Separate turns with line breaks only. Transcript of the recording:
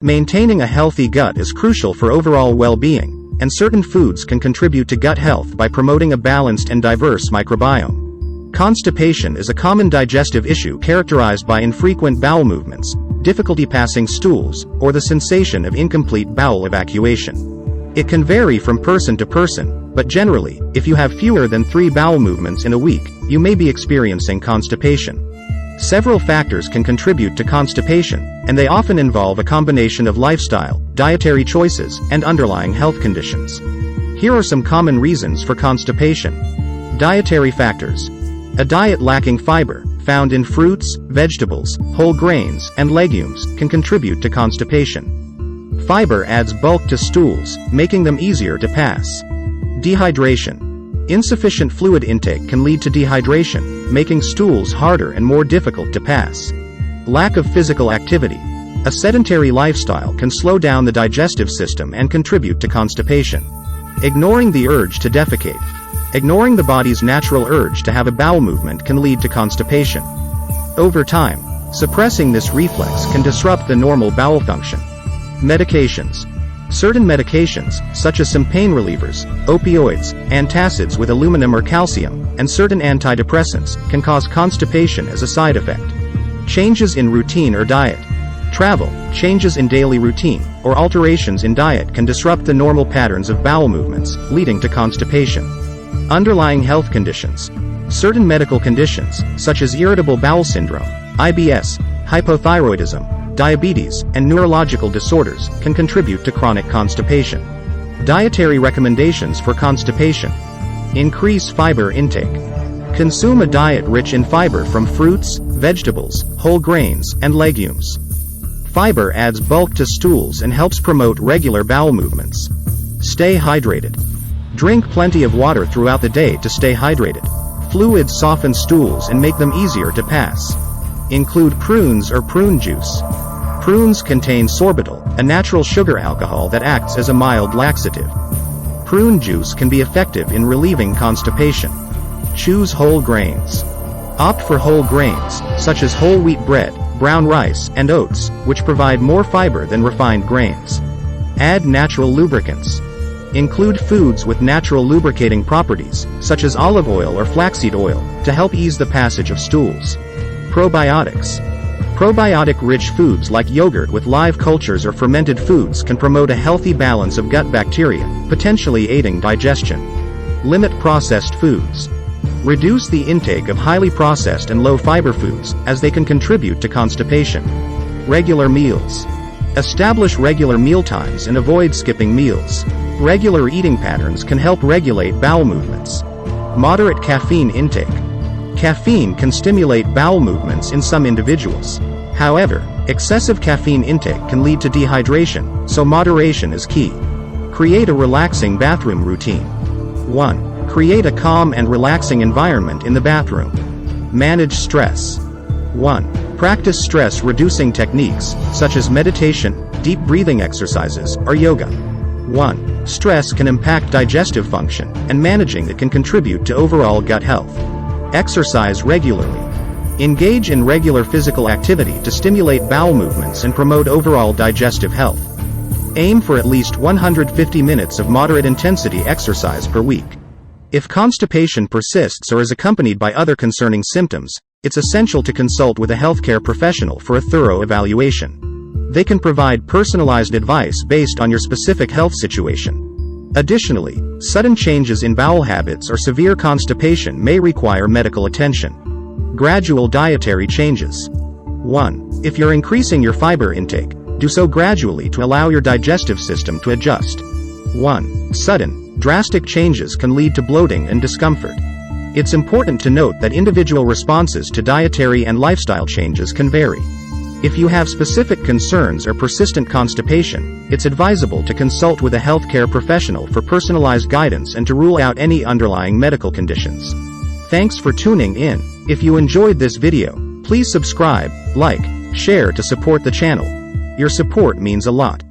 Maintaining a healthy gut is crucial for overall well-being, and certain foods can contribute to gut health by promoting a balanced and diverse microbiome. Constipation is a common digestive issue characterized by infrequent bowel movements, difficulty passing stools, or the sensation of incomplete bowel evacuation. It can vary from person to person, but generally, if you have fewer than 3 bowel movements in a week, you may be experiencing constipation. Several factors can contribute to constipation, and they often involve a combination of lifestyle, dietary choices, and underlying health conditions. Here are some common reasons for constipation. Dietary factors. A diet lacking fiber, found in fruits, vegetables, whole grains, and legumes, can contribute to constipation. Fiber adds bulk to stools, making them easier to pass. Dehydration. Insufficient fluid intake can lead to dehydration, making stools harder and more difficult to pass. Lack of physical activity. A sedentary lifestyle can slow down the digestive system and contribute to constipation. Ignoring the urge to defecate. Ignoring the body's natural urge to have a bowel movement can lead to constipation. Over time, suppressing this reflex can disrupt the normal bowel function. Medications. Certain medications, such as some pain relievers, opioids, antacids with aluminum or calcium, and certain antidepressants, can cause constipation as a side effect. Changes in routine or diet. Travel, changes in daily routine, or alterations in diet can disrupt the normal patterns of bowel movements, leading to constipation. Underlying health conditions. Certain medical conditions, such as irritable bowel syndrome, IBS, hypothyroidism, diabetes, and neurological disorders, can contribute to chronic constipation. Dietary recommendations for constipation. Increase fiber intake. Consume a diet rich in fiber from fruits, vegetables, whole grains, and legumes. Fiber adds bulk to stools and helps promote regular bowel movements. Stay hydrated. Drink plenty of water throughout the day to stay hydrated. Fluids soften stools and make them easier to pass. Include prunes or prune juice. Prunes contain sorbitol, a natural sugar alcohol that acts as a mild laxative. Prune juice can be effective in relieving constipation. Choose whole grains. Opt for whole grains, such as whole wheat bread, brown rice, and oats, which provide more fiber than refined grains. Add natural lubricants. Include foods with natural lubricating properties, such as olive oil or flaxseed oil, to help ease the passage of stools. Probiotics. Probiotic-rich foods like yogurt with live cultures or fermented foods can promote a healthy balance of gut bacteria, potentially aiding digestion. Limit processed foods. Reduce the intake of highly processed and low-fiber foods, as they can contribute to constipation. Regular meals. Establish regular meal times and avoid skipping meals. Regular eating patterns can help regulate bowel movements. Moderate caffeine intake. Caffeine can stimulate bowel movements in some individuals. However, excessive caffeine intake can lead to dehydration, so moderation is key. Create a relaxing bathroom routine. 1. Create a calm and relaxing environment in the bathroom. Manage stress. 1. Practice stress-reducing techniques, such as meditation, deep breathing exercises, or yoga. 1. Stress can impact digestive function, and managing it can contribute to overall gut health. Exercise regularly. Engage in regular physical activity to stimulate bowel movements and promote overall digestive health. Aim for at least 150 minutes of moderate intensity exercise per week. If constipation persists or is accompanied by other concerning symptoms, it's essential to consult with a healthcare professional for a thorough evaluation. They can provide personalized advice based on your specific health situation. Additionally, sudden changes in bowel habits or severe constipation may require medical attention. Gradual dietary changes. 1. If you're increasing your fiber intake, do so gradually to allow your digestive system to adjust. 1. Sudden, drastic changes can lead to bloating and discomfort. It's important to note that individual responses to dietary and lifestyle changes can vary. If you have specific concerns or persistent constipation, it's advisable to consult with a healthcare professional for personalized guidance and to rule out any underlying medical conditions. Thanks for tuning in. If you enjoyed this video, please subscribe, like, share to support the channel. Your support means a lot.